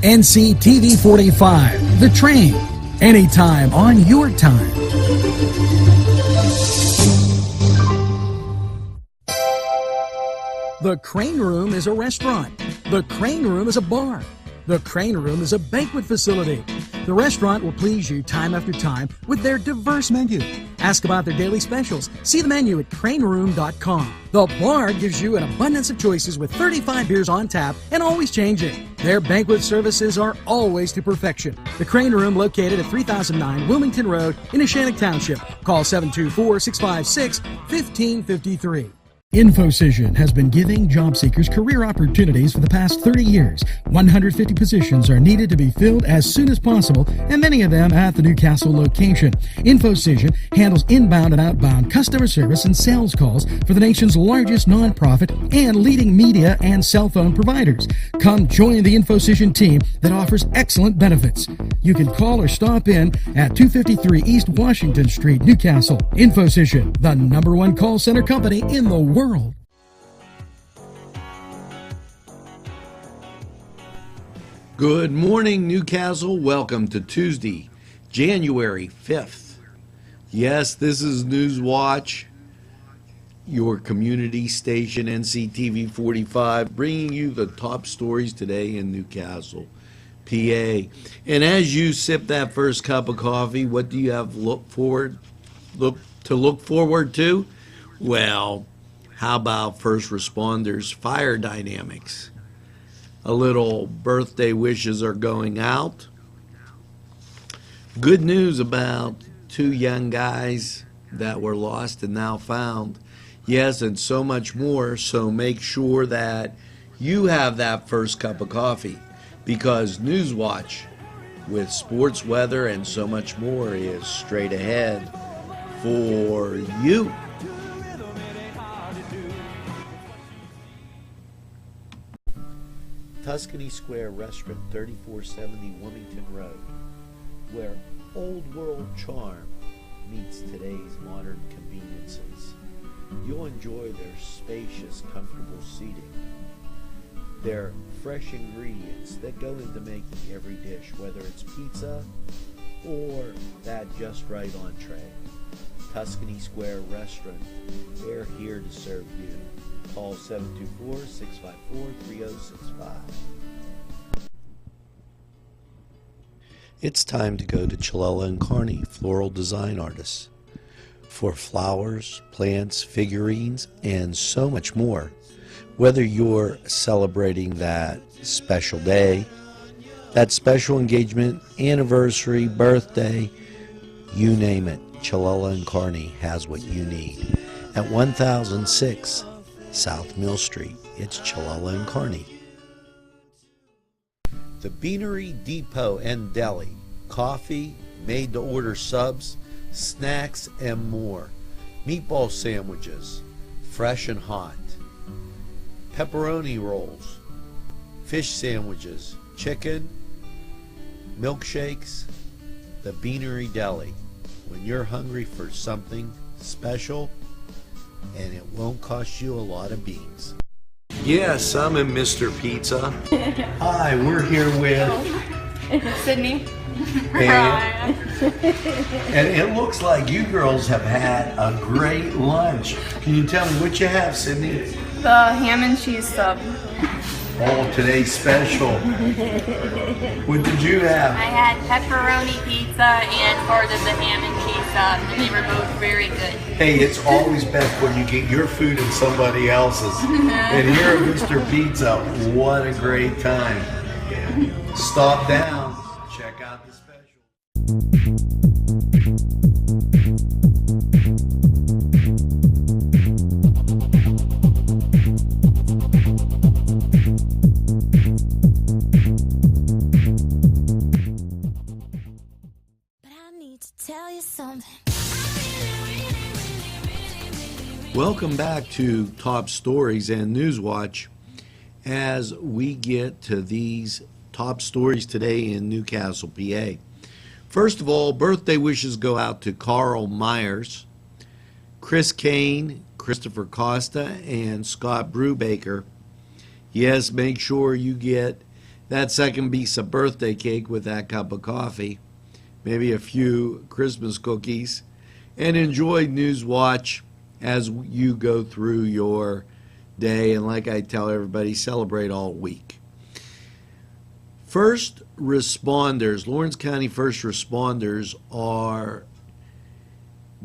NCTV45, The Train, anytime on your time. The Crane Room is a restaurant. The Crane Room is a bar. The Crane Room is a banquet facility. The restaurant will please you time after time with their diverse menu. Ask about their daily specials. See the menu at craneroom.com. The bar gives you an abundance of choices with 35 beers on tap and always changing. Their banquet services are always to perfection. The Crane Room, located at 3009 Wilmington Road in Neshannock Township. Call 724-656-1553. InfoCision has been giving job seekers career opportunities for the past 30 years. 150 positions are needed to be filled as soon as possible, and many of them at the Newcastle location. InfoCision handles inbound and outbound customer service and sales calls for the nation's largest nonprofit and leading media and cell phone providers. Come join the InfoCision team that offers excellent benefits. You can call or stop in at 253 East Washington Street, Newcastle. InfoCision, the #1 call center company in the world. Good morning, Newcastle. Welcome to Tuesday, January 5th. Yes, this is NewsWatch, your community station, NCTV45, bringing you the top stories today in Newcastle, PA. And as you sip that first cup of coffee, what do you have to look forward to? Well, how about first responders' fire dynamics? A little birthday wishes are going out. Good news about 2 young guys that were lost and now found. Yes, and so much more. So make sure that you have that first cup of coffee, because NewsWatch with sports, weather, and so much more is straight ahead for you. Tuscany Square Restaurant, 3470 Wilmington Road, where old world charm meets today's modern conveniences. You'll enjoy their spacious, comfortable seating, their fresh ingredients that go into making every dish, whether it's pizza or that just right entree. Tuscany Square Restaurant, they're here to serve you. Call 724-654-3065. It's time to go to Chilella & Carney, floral design artists, for flowers, plants, figurines, and so much more. Whether you're celebrating that special day, that special engagement, anniversary, birthday, you name it, Chilella & Carney has what you need. At 1006 South Mill Street, it's Chilella & Carney. The Beanery Depot and Deli, coffee, made-to-order subs, snacks, and more. Meatball sandwiches, fresh and hot. Pepperoni rolls, fish sandwiches, chicken, milkshakes. The Beanery Deli. When you're hungry for something special, and it won't cost you a lot of beans. Yes, I'm in Mr. Pizza. Hi, we're here with Sydney. And it looks like you girls have had a great lunch. Can you tell me what you have, Sydney? The ham and cheese sub. Oh, today's special. What did you have? I had pepperoni pizza and part of the ham and cheese sub, and they were both very good. Hey, it's always best when you get your food and somebody else's. And here at Mr. Pizza, what a great time. Stop down, check out the special. Tell you something. Welcome back to Top Stories and NewsWatch as we get to these top stories today in Newcastle, PA. First of all, birthday wishes go out to Carl Myers, Chris Kane, Christopher Costa, and Scott Brubaker. Yes, make sure you get that second piece of birthday cake with that cup of coffee, maybe a few Christmas cookies, and enjoy NewsWatch as you go through your day. And like I tell everybody, celebrate all week. First responders, Lawrence County first responders are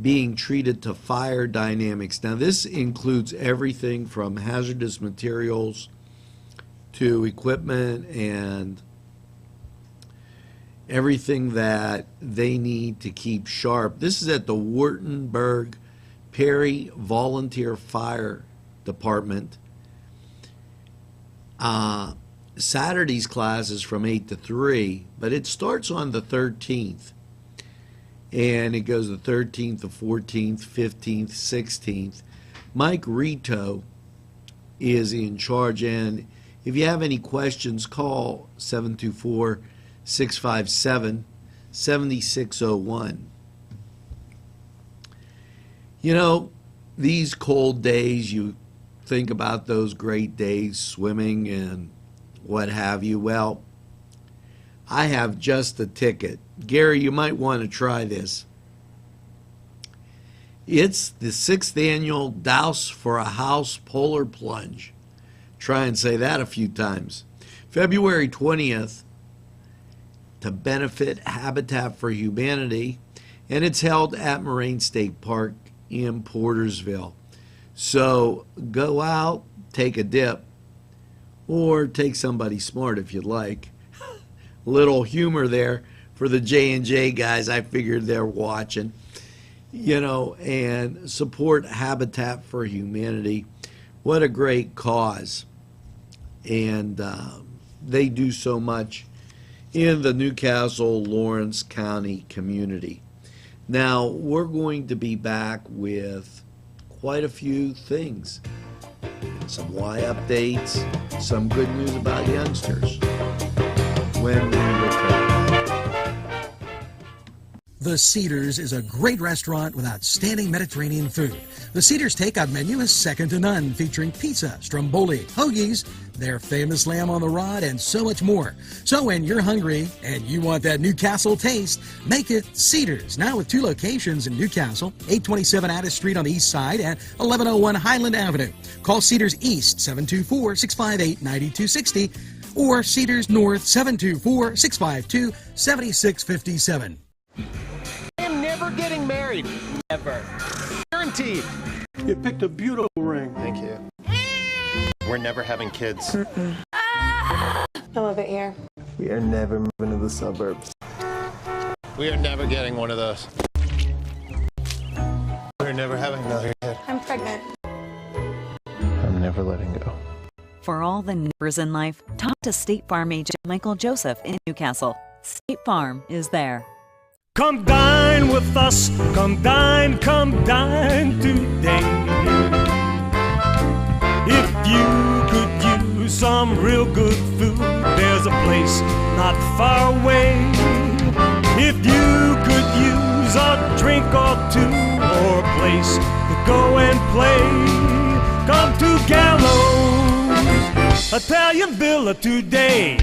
being treated to fire dynamics. Now, this includes everything from hazardous materials to equipment and everything that they need to keep sharp. This is at the Wurtemberg Perry Volunteer Fire Department. Saturday's class is from 8 to 3, but it starts on the 13th. And it goes the 13th, the 14th, 15th, 16th. Mike Rito is in charge. And if you have any questions, call 724-657-7601. You know, these cold days, you think about those great days, swimming and what have you. Well, I have just the ticket. Gary, you might want to try this. It's the 6th annual Douse for a House Polar Plunge. Try and say that a few times. February 20th to benefit Habitat for Humanity, and it's held at Moraine State Park in Portersville. So go out, take a dip, or take somebody smart if you'd like. Little humor there for the J&J guys. I figured they're watching, you know, and support Habitat for Humanity. What a great cause. And they do so much in the Newcastle, Lawrence County community. Now, we're going to be back with quite a few things. Some Y updates, some good news about youngsters when we return. The Cedars is a great restaurant with outstanding Mediterranean food. The Cedars takeout menu is second to none, featuring pizza, stromboli, hoagies, their famous lamb on the rod, and so much more. So when you're hungry and you want that Newcastle taste, make it Cedars. Now with 2 locations in Newcastle, 827 Addis Street on the east side and 1101 Highland Avenue. Call Cedars East, 724-658-9260, or Cedars North, 724-652-7657. I'm never getting married. Ever. Guaranteed. You picked a beautiful ring. Thank you. We're never having kids. I love it here. We are never moving to the suburbs. We are never getting one of those. We're never having another kid. I'm pregnant. I'm never letting go. For all the neighbors in life, talk to State Farm agent Michael Joseph in Newcastle. State Farm is there. Come dine with us, come dine today. If you could use some real good food, there's a place not far away. If you could use a drink or two, or a place to go and play, come to Gallows Italian Villa today.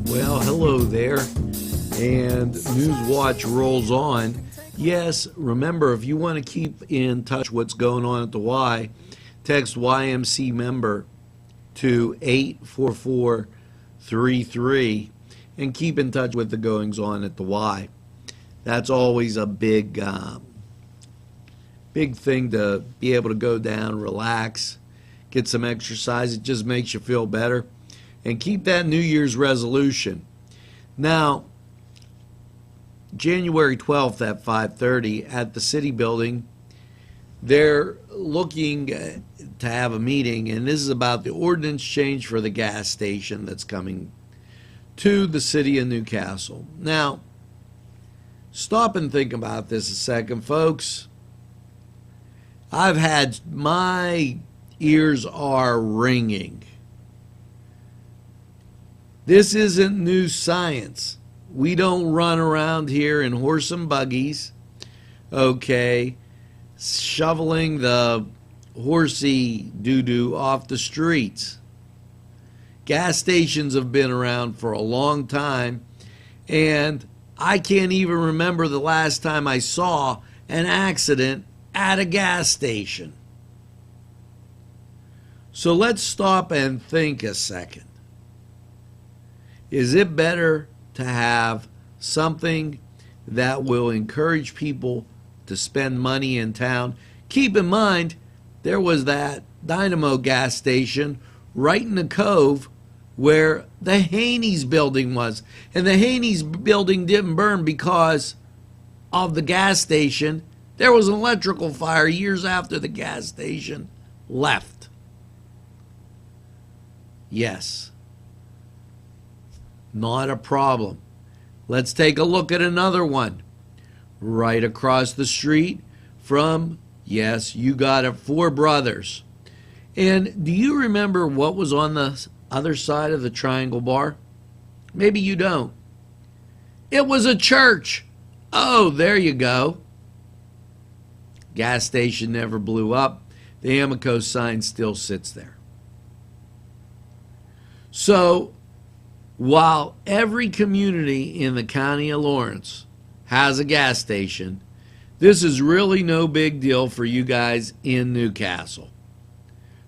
Well, hello there, and NewsWatch rolls on. Yes, remember, if you want to keep in touch what's going on at the Y, text YMC member to 84433 and keep in touch with the goings on at the Y. That's always a big thing to be able to go down, relax, get some exercise. It just makes you feel better. And keep that New Year's resolution. Now, January 12th at 5:30 at the City Building, they're looking to have a meeting, and this is about the ordinance change for the gas station that's coming to the city of Newcastle. Now, stop and think about this a second, folks. I've had, my ears are ringing. This isn't new science. We don't run around here in horse and buggies. okay, shoveling the horsey doo-doo off the streets. Gas stations have been around for a long time, and I can't even remember the last time I saw an accident at a gas station. So let's stop and think a second. Is it better to have something that will encourage people to spend money in town? Keep in mind, there was that Dynamo gas station right in the cove where the Haney's building was. And the Haney's building didn't burn because of the gas station. There was an electrical fire years after the gas station left. Yes. Not a problem. Let's take a look at another one. Right across the street from, yes, you got it, Four Brothers. And do you remember what was on the other side of the Triangle Bar? Maybe you don't. It was a church. Oh, there you go. Gas station never blew up. The Amico sign still sits there. So, while every community in the county of Lawrence has a gas station, this is really no big deal for you guys in Newcastle.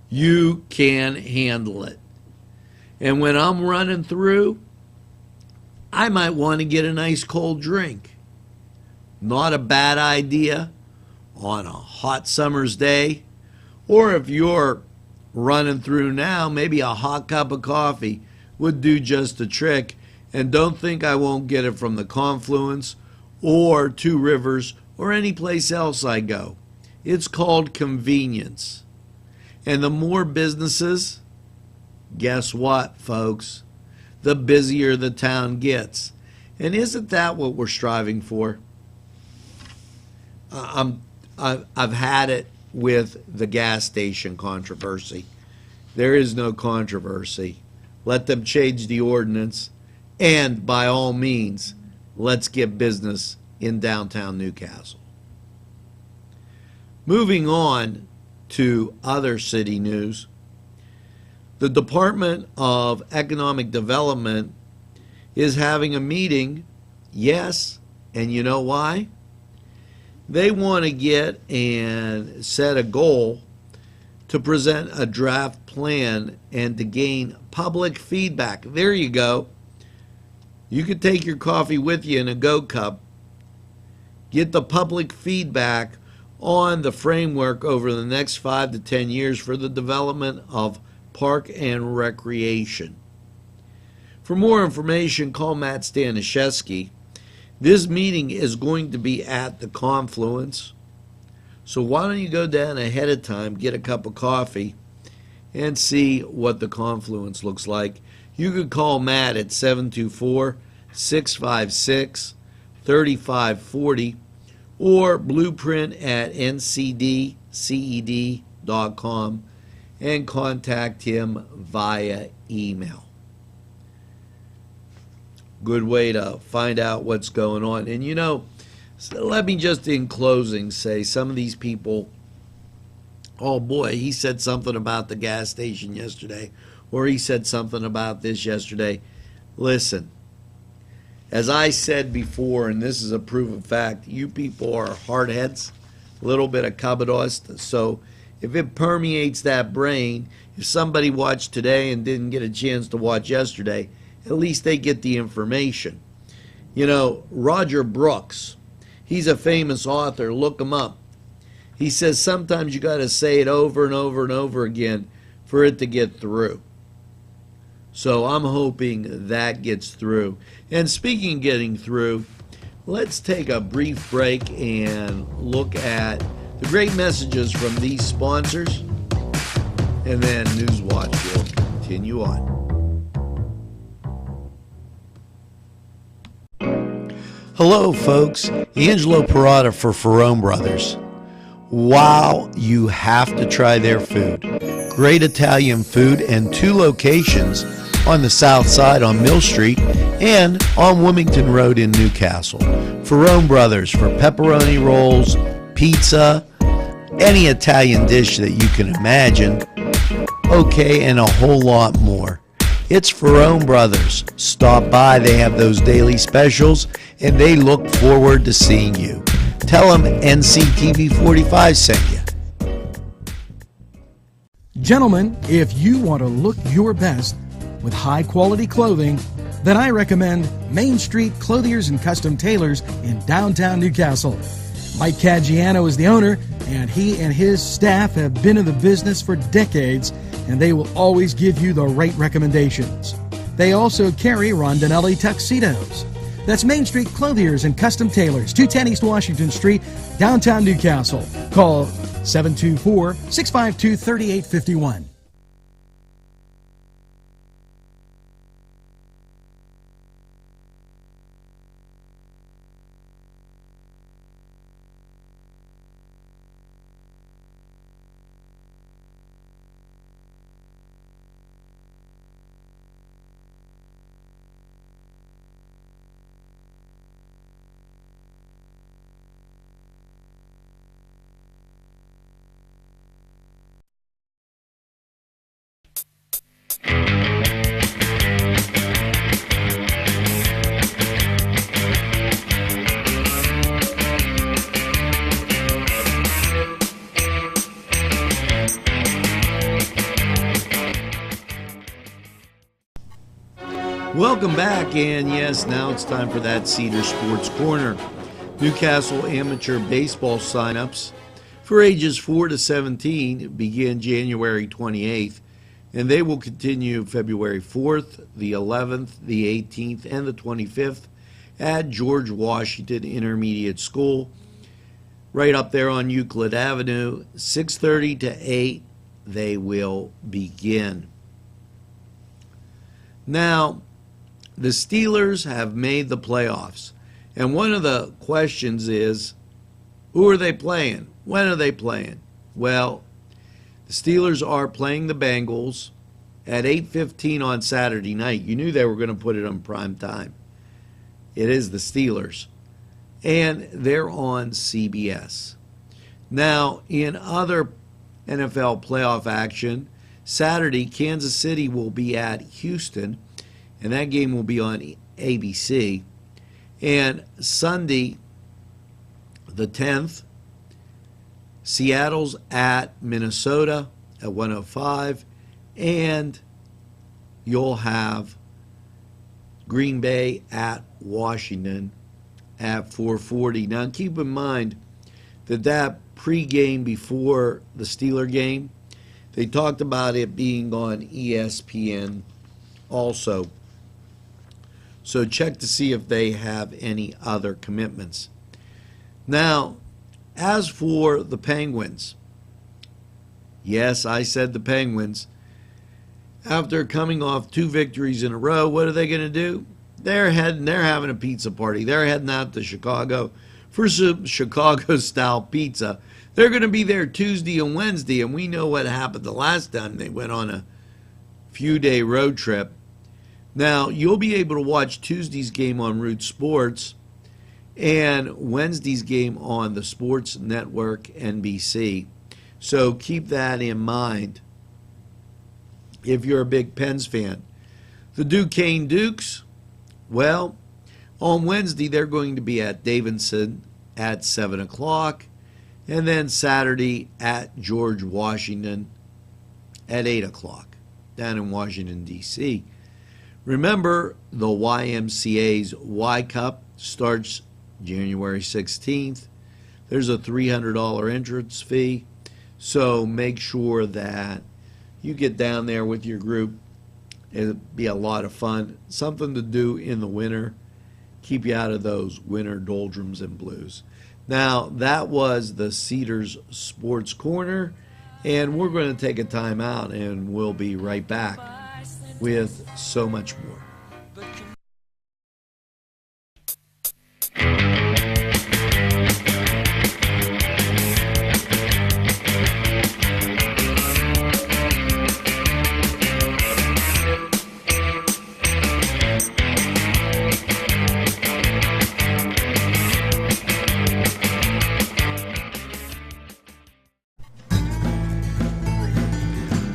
You can handle it. And when I'm running through, I might want to get a nice cold drink. Not a bad idea on a hot summer's day. Or if you're running through now, maybe a hot cup of coffee would do just the trick. And don't think I won't get it from the Confluence or Two Rivers or any place else I go. It's called convenience. And the more businesses, guess what, folks? The busier the town gets. And isn't that what we're striving for? I've had it with the gas station controversy. There is no controversy. Let them change the ordinance, and by all means, let's get business in downtown Newcastle. Moving on to other city news, the Department of Economic Development is having a meeting, yes, and you know why? They want to get and set a goal to present a draft plan and to gain public feedback. There you go. You could take your coffee with you in a Go Cup. Get the public feedback on the framework over the next 5 to 10 years for the development of park and recreation. For more information, call Matt Staniszewski. This meeting is going to be at the Confluence. So why don't you go down ahead of time, get a cup of coffee, and see what the Confluence looks like. You could call Matt at 724-656-3540 or blueprint at ncdced.com and contact him via email. Good way to find out what's going on. And you know, so let me just in closing say some of these people, oh boy, he said something about the gas station yesterday, or he said something about this yesterday. Listen, as I said before, and this is a proven fact, you people are hardheads, a little bit of cabadostas. So if it permeates that brain, if somebody watched today and didn't get a chance to watch yesterday, at least they get the information. You know, Roger Brooks, he's a famous author. Look him up. He says sometimes you got to say it over and over and over again for it to get through. So I'm hoping that gets through. And speaking of getting through, let's take a brief break and look at the great messages from these sponsors. And then NewsWatch will continue on. Hello, folks. Angelo Perrotta for Ferrone Brothers. Wow, you have to try their food. Great Italian food and 2 locations on the south side on Mill Street and on Wilmington Road in Newcastle. Ferrone Brothers for pepperoni rolls, pizza, any Italian dish that you can imagine. Okay, and a whole lot more. It's Ferrone Brothers. Stop by, they have those daily specials, and they look forward to seeing you. Tell them NCTV45 sent you. Gentlemen, if you want to look your best with high-quality clothing, then I recommend Main Street Clothiers and Custom Tailors in downtown Newcastle. Mike Caggiano is the owner, and he and his staff have been in the business for decades, and they will always give you the right recommendations. They also carry Rondinelli tuxedos. That's Main Street Clothiers and Custom Tailors, 210 East Washington Street, downtown Newcastle. Call 724-652-3851. Welcome back, and yes, now it's time for that Cedar Sports Corner. Newcastle amateur baseball signups for ages 4 to 17 begin January 28th, and they will continue February 4th, the 11th, the 18th, and the 25th at George Washington Intermediate School, right up there on Euclid Avenue. 6:30 to 8 they will begin. Now, the Steelers have made the playoffs, and one of the questions is, who are they playing? When are they playing? Well, the Steelers are playing the Bengals at 8:15 on Saturday night. You knew they were going to put it on prime time. It is the Steelers, and they're on CBS. Now, in other NFL playoff action, Saturday, Kansas City will be at Houston, and that game will be on ABC. And Sunday, the 10th, Seattle's at Minnesota at 1:05, and you'll have Green Bay at Washington at 4:40. Now, keep in mind that pregame before the Steeler game, they talked about it being on ESPN also. So check to see if they have any other commitments. Now, as for the Penguins, yes, I said the Penguins. After coming off 2 victories in a row, what are they going to do? They're having a pizza party. They're heading out to Chicago for some Chicago-style pizza. They're going to be there Tuesday and Wednesday, and we know what happened the last time they went on a few-day road trip. Now, you'll be able to watch Tuesday's game on Root Sports and Wednesday's game on the Sports Network NBC. So keep that in mind if you're a big Pens fan. The Duquesne Dukes, well, on Wednesday they're going to be at Davidson at 7 o'clock, and then Saturday at George Washington at 8 o'clock down in Washington, D.C. Remember, the YMCA's Y Cup starts January 16th. There's a $300 entrance fee, so make sure that you get down there with your group. It'll be a lot of fun. Something to do in the winter. Keep you out of those winter doldrums and blues. Now, that was the Cedars Sports Corner, and we're going to take a time out, and we'll be right back with so much more.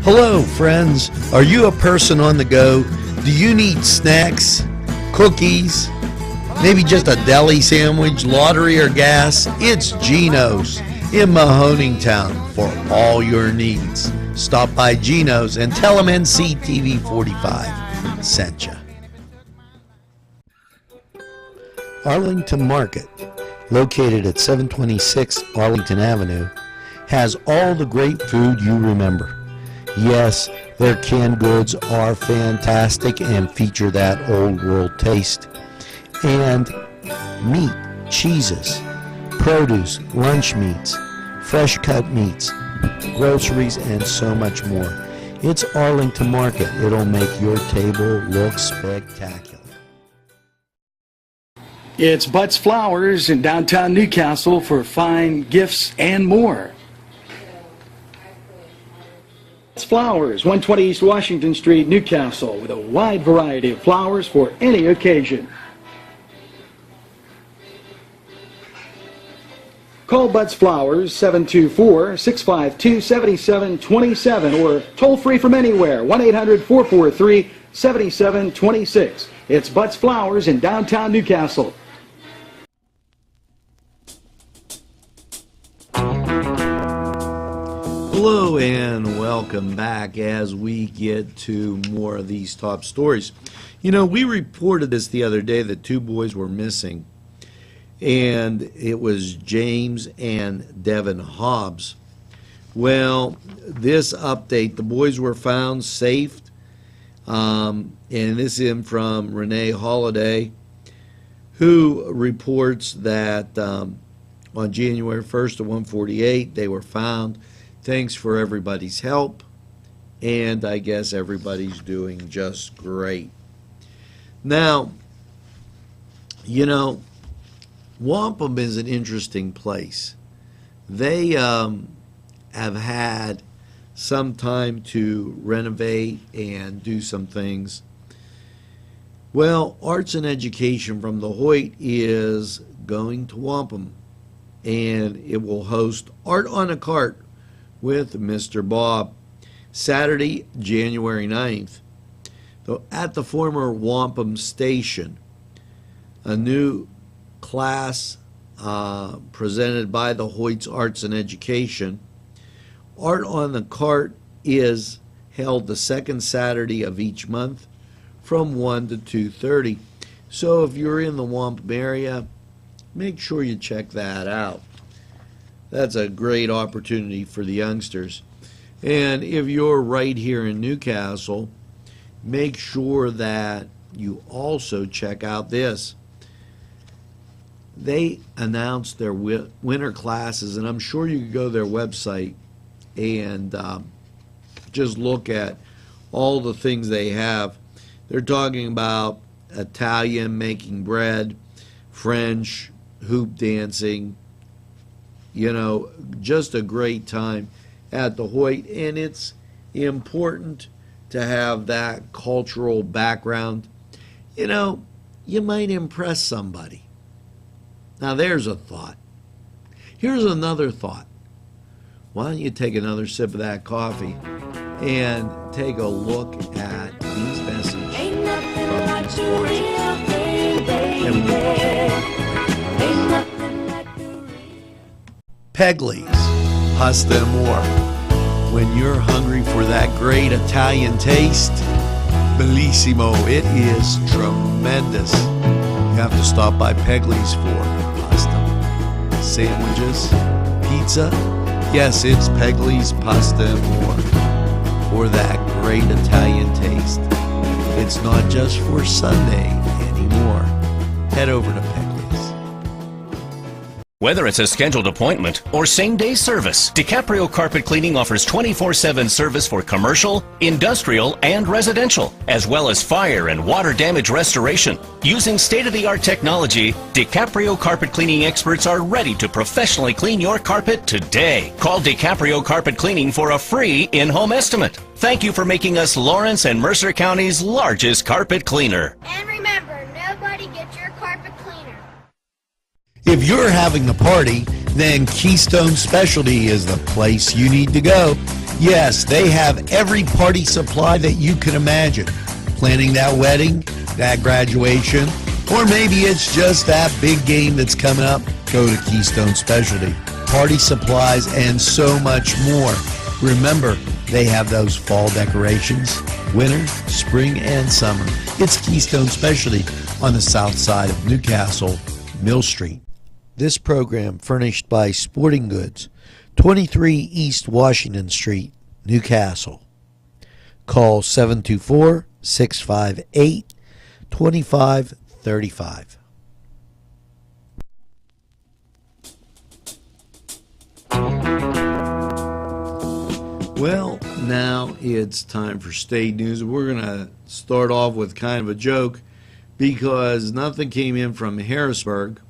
Hello, friends. Are you a person on the go? Do you need snacks, cookies, maybe just a deli sandwich, lottery, or gas? It's Gino's in Mahoningtown for all your needs. Stop by Gino's and tell them NCTV45 sent you. Arlington Market, located at 726 Arlington Avenue, has all the great food you remember. Yes, their canned goods are fantastic and feature that old world taste. And meat, cheeses, produce, lunch meats, fresh cut meats, groceries, and so much more. It's Arlington Market. It'll make your table look spectacular. It's Butts Flowers in downtown Newcastle for fine gifts and more. Butts Flowers, 120 East Washington Street, Newcastle, with a wide variety of flowers for any occasion. Call Butts Flowers 724-652-7727 or toll free from anywhere 1-800-443-7726. It's Butts Flowers in downtown Newcastle. Hello and welcome back as we get to more of these top stories. You know, we reported this the other day that two boys were missing, and it was James and Devin Hobbs. Well, this update, the boys were found safe, and this is from Renee Holiday, who reports that on January 1st at 1:48 they were found. Thanks for everybody's help, and I guess everybody's doing just great. Now, you know, Wampum is an interesting place. They have had some time to renovate and do some things. Well, Arts and Education from the Hoyt is going to Wampum, and it will host Art on a Cart with Mr. Bob, Saturday, January 9th. So at the former Wampum Station, a new class presented by the Hoyt's Arts and Education. Art on the Cart is held the second Saturday of each month from 1 to 2:30. So if you're in the Wampum area, make sure you check that out. That's a great opportunity for the youngsters. And if you're right here in Newcastle, make sure that you also check out this. They announced their winter classes, and I'm sure you can go to their website and just look at all the things they have. They're talking about Italian, making bread, French, hoop dancing, you know, just a great time at the Hoyt, and it's important to have that cultural background. You know, you might impress somebody. Now there's a thought. Here's another thought. Why don't you take another sip of that coffee and take a look at these messages from sports and Pegley's Pasta and More. When you're hungry for that great Italian taste, bellissimo, it is tremendous. You have to stop by Pegley's for pasta, sandwiches, pizza. Yes, it's Pegley's Pasta and More for that great Italian taste. It's not just for Sunday anymore. Head over to Pegley's. Whether it's a scheduled appointment or same-day service, DiCaprio Carpet Cleaning offers 24/7 service for commercial, industrial, and residential, as well as fire and water damage restoration. Using state-of-the-art technology, DiCaprio Carpet Cleaning experts are ready to professionally clean your carpet today. Call DiCaprio Carpet Cleaning for a free in-home estimate. Thank you for making us Lawrence and Mercer County's largest carpet cleaner. And remember, nobody gets your carpet cleaner. If you're having the party, then Keystone Specialty is the place you need to go. Yes, they have every party supply that you can imagine. Planning that wedding, that graduation, or maybe it's just that big game that's coming up. Go to Keystone Specialty. Party supplies and so much more. Remember, they have those fall decorations, winter, spring, and summer. It's Keystone Specialty on the south side of Newcastle, Mill Street. This program furnished by Sporting Goods, 23 East Washington Street, Newcastle. Call 724-658-2535. Well, now it's time for state news. We're going to start off with kind of a joke because nothing came in from Harrisburg.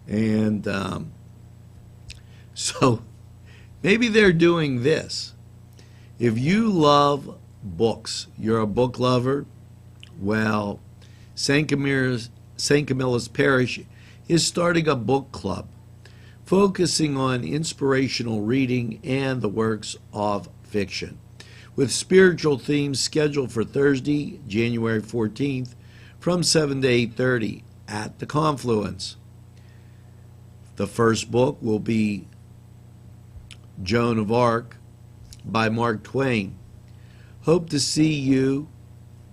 And so maybe they're doing this. If you love books, you're a book lover, well, St. Camilla's Parish is starting a book club focusing on inspirational reading and the works of fiction, with spiritual themes scheduled for Thursday, January 14th from 7 to 8:30 at the Confluence. The first book will be Joan of Arc by Mark Twain. Hope to see you.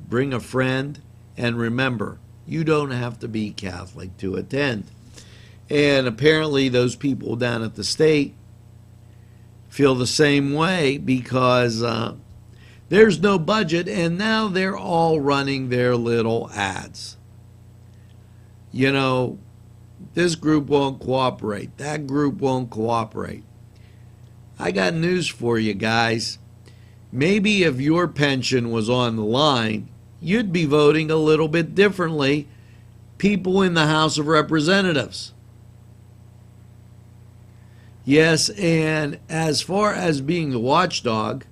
Bring a friend, and remember, you don't have to be Catholic to attend. And apparently those people down at the state feel the same way because there's no budget, and now they're all running their little ads. You know, this group won't cooperate. That group won't cooperate. I got news for you guys. Maybe if your pension was on the line, you'd be voting a little bit differently. People in the House of Representatives. Yes, and as far as being the watchdog,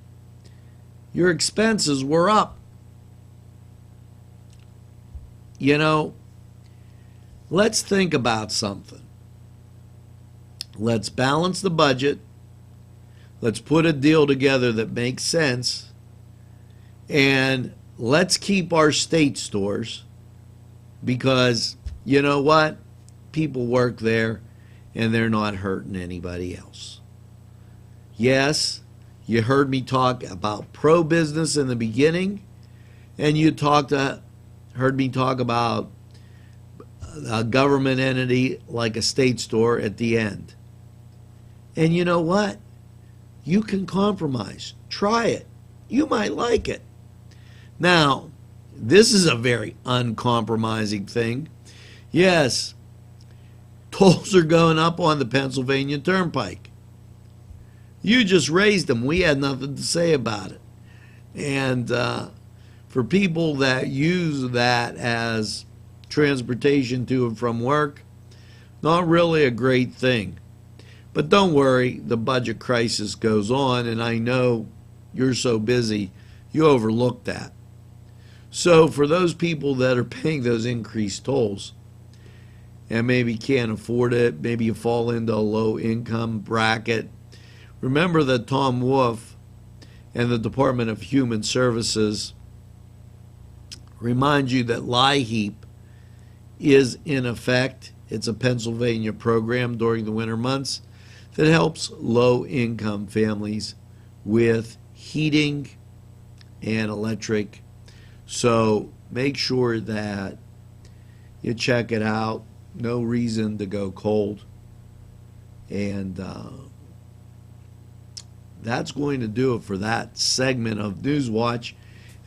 your expenses were up. You know, let's think about something. Let's balance the budget. Let's put a deal together that makes sense. And let's keep our state stores because, you know what? People work there and they're not hurting anybody else. Yes, you heard me talk about pro-business in the beginning, and you heard me talk about a government entity like a state store at the end. And you know what? You can compromise. Try it. You might like it. Now, this is a very uncompromising thing. Yes, tolls are going up on the Pennsylvania Turnpike. You just raised them. We had nothing to say about it. And for people that use that as transportation to and from work, not really a great thing. But don't worry, the budget crisis goes on, and I know you're so busy, you overlooked that. So for those people that are paying those increased tolls, and maybe can't afford it, maybe you fall into a low income bracket, remember that Tom Wolf and the Department of Human Services remind you that LIHEAP is in effect. It's a Pennsylvania program during the winter months that helps low income families with heating and electric. So make sure that you check it out. No reason to go cold. And that's going to do it for that segment of NewsWatch.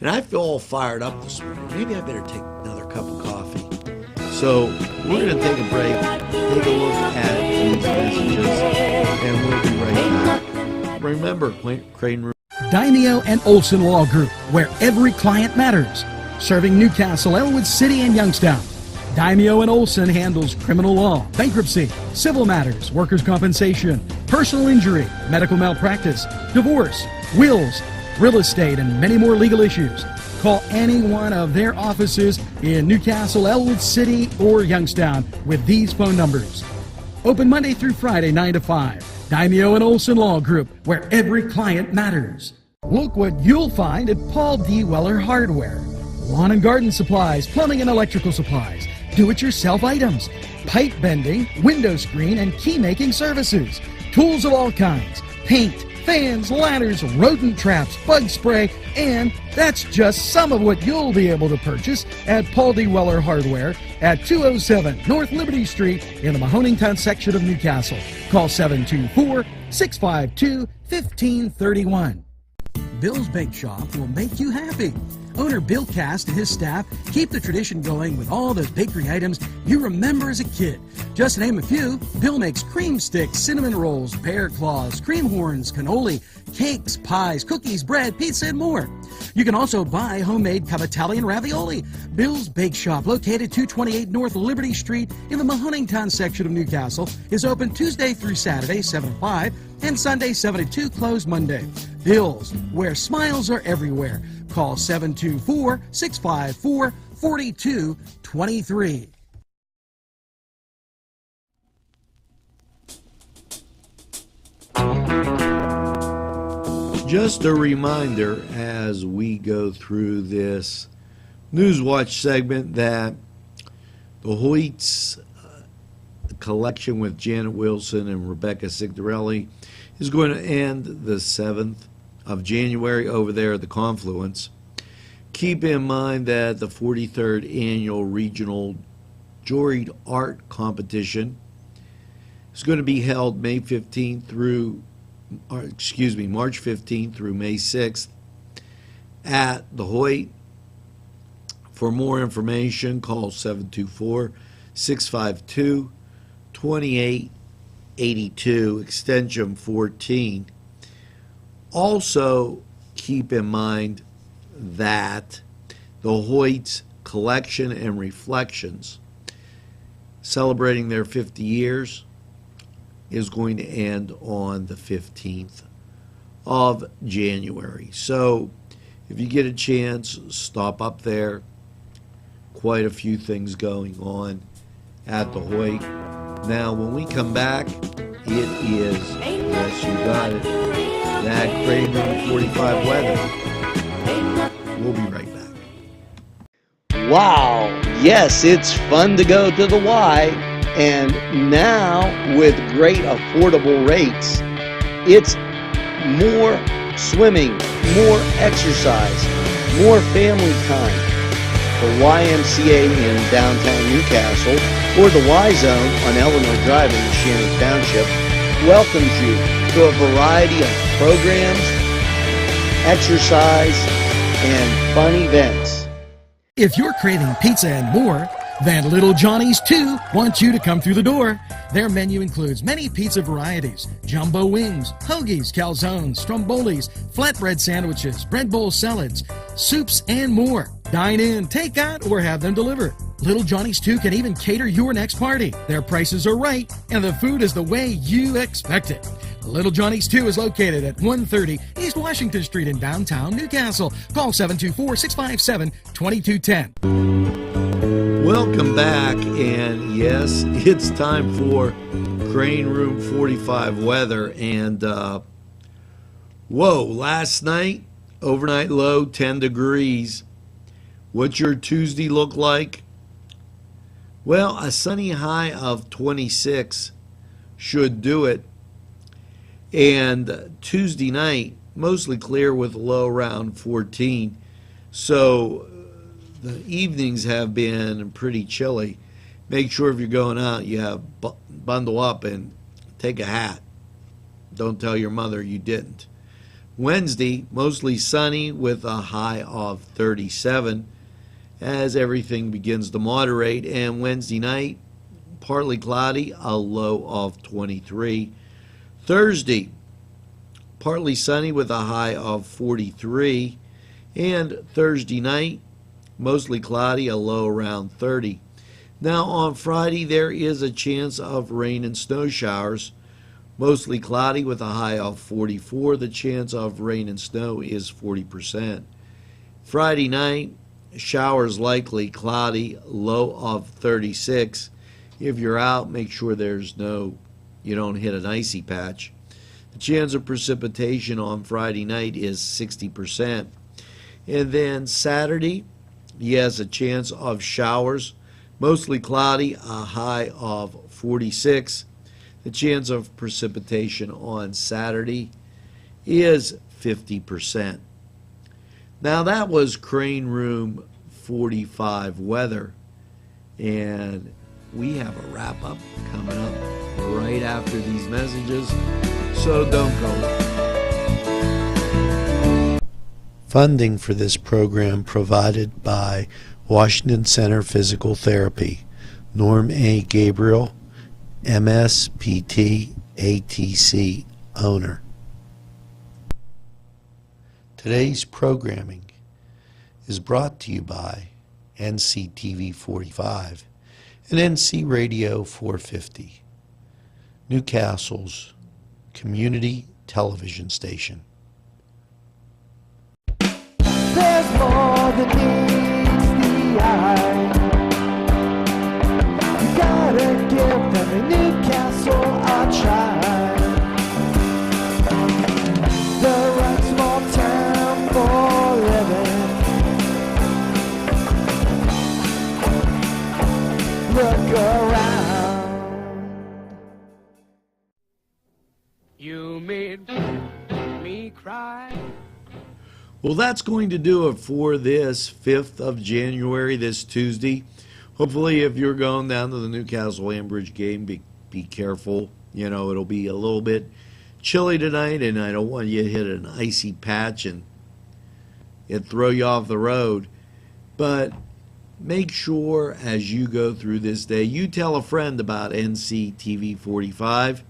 And I feel all fired up this morning. Maybe I better take another cup of coffee. So we're going to take a break, take a look at these messages, and we'll be right back. Remember, Crane Room. Daimio and Olson Law Group, where every client matters. Serving Newcastle, Elwood City, and Youngstown. Daimio and Olson handles criminal law, bankruptcy, civil matters, workers' compensation, personal injury, medical malpractice, divorce, wills, real estate, and many more legal issues. Call any one of their offices in Newcastle, Elwood City, or Youngstown with these phone numbers. Open Monday through Friday, 9 to 5. Daimyo and Olson Law Group, where every client matters. Look what you'll find at Paul D. Weller Hardware. Lawn and garden supplies, plumbing and electrical supplies, do-it-yourself items, pipe bending, window screen, and key making services, tools of all kinds, paint, fans, ladders, rodent traps, bug spray, and that's just some of what you'll be able to purchase at Paul D. Weller Hardware at 207 North Liberty Street in the Mahoningtown section of Newcastle. Call 724-652-1531. Bill's Bake Shop will make you happy. Owner Bill Cast and his staff keep the tradition going with all those bakery items you remember as a kid. Just to name a few, Bill makes cream sticks, cinnamon rolls, bear claws, cream horns, cannoli, cakes, pies, cookies, bread, pizza, and more. You can also buy homemade Cavatelli and ravioli. Bill's Bake Shop, located 228 North Liberty Street in the Mahoningtown section of Newcastle, is open Tuesday through Saturday, 7 to 5, and Sunday, 7 to 2, closed Monday. Bill's, where smiles are everywhere. Call 724-654-4223. Just a reminder as we go through this NewsWatch segment that the Hoyts collection with Janet Wilson and Rebecca Signorelli is going to end the 7th of January over there at the Confluence. Keep in mind that the 43rd annual regional juried art competition is going to be held March 15th through May 6th at the Hoyt. For more information, call 724-652-2882, extension 14. Also, keep in mind that the Hoyts Collection and Reflections, celebrating their 50 years, is going to end on the 15th of January. So, if you get a chance, stop up there. Quite a few things going on at the Hoyt. Now, when we come back, it is, yes, you got it, that Crane Room 45 weather. We'll be right back. Wow, yes, it's fun to go to the Y, and now with great affordable rates, it's more swimming, more exercise, more family time. The YMCA in downtown Newcastle or the Y Zone on Eleanor Drive in Shannon Township welcomes you to a variety of programs, exercise, and fun events. If you're craving pizza and more, then Little Johnny's 2 wants you to come through the door. Their menu includes many pizza varieties, jumbo wings, hoagies, calzones, strombolis, flatbread sandwiches, bread bowl salads, soups, and more. Dine in, take out, or have them delivered. Little Johnny's 2 can even cater your next party. Their prices are right, and the food is the way you expect it. Little Johnny's 2 is located at 130 East Washington Street in downtown Newcastle. Call 724-657-2210. Welcome back, and yes, it's time for Crane Room 45 weather. And whoa, last night, overnight low 10 degrees. What's your Tuesday look like? Well, a sunny high of 26 should do it. And Tuesday night, mostly clear with a low around 14. So the evenings have been pretty chilly. Make sure if you're going out, you have bundle up and take a hat. Don't tell your mother you didn't. Wednesday, mostly sunny with a high of 37 as everything begins to moderate. And Wednesday night, partly cloudy, a low of 23. Thursday, partly sunny with a high of 43. And Thursday night, mostly cloudy, a low around 30. Now on Friday, there is a chance of rain and snow showers. Mostly cloudy with a high of 44. The chance of rain and snow is 40%. Friday night, showers likely, cloudy, low of 36. If you're out, make sure you don't hit an icy patch. The chance of precipitation on Friday night is 60%. And then Saturday, yes, a chance of showers, mostly cloudy, a high of 46. The chance of precipitation on Saturday is 50%. Now that was Crane Room 45 weather, and we have a wrap-up coming up right after these messages, so don't go. Funding for this program provided by Washington Center Physical Therapy, Norm A. Gabriel, MSPT, ATC owner. Today's programming is brought to you by NCTV45 and NC Radio 450, Newcastle's community television station. There's more than meets the eye. You gotta give them a Newcastle a try. The right small town for living. Look around. You made me cry. Well, that's going to do it for this 5th of January, this Tuesday. Hopefully, if you're going down to the Newcastle-Ambridge game, be careful. You know, it'll be a little bit chilly tonight, and I don't want you to hit an icy patch and it throw you off the road. But make sure as you go through this day, you tell a friend about NCTV45,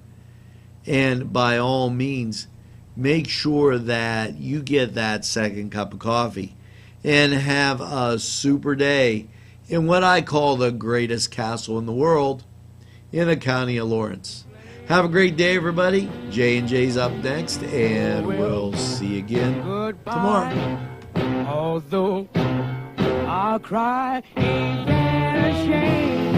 and by all means, make sure that you get that second cup of coffee and have a super day in what I call the greatest castle in the world in the county of Lawrence. Have a great day, everybody. J&J's up next, and we'll see you again tomorrow. Although I'll cry, ain't that a shame?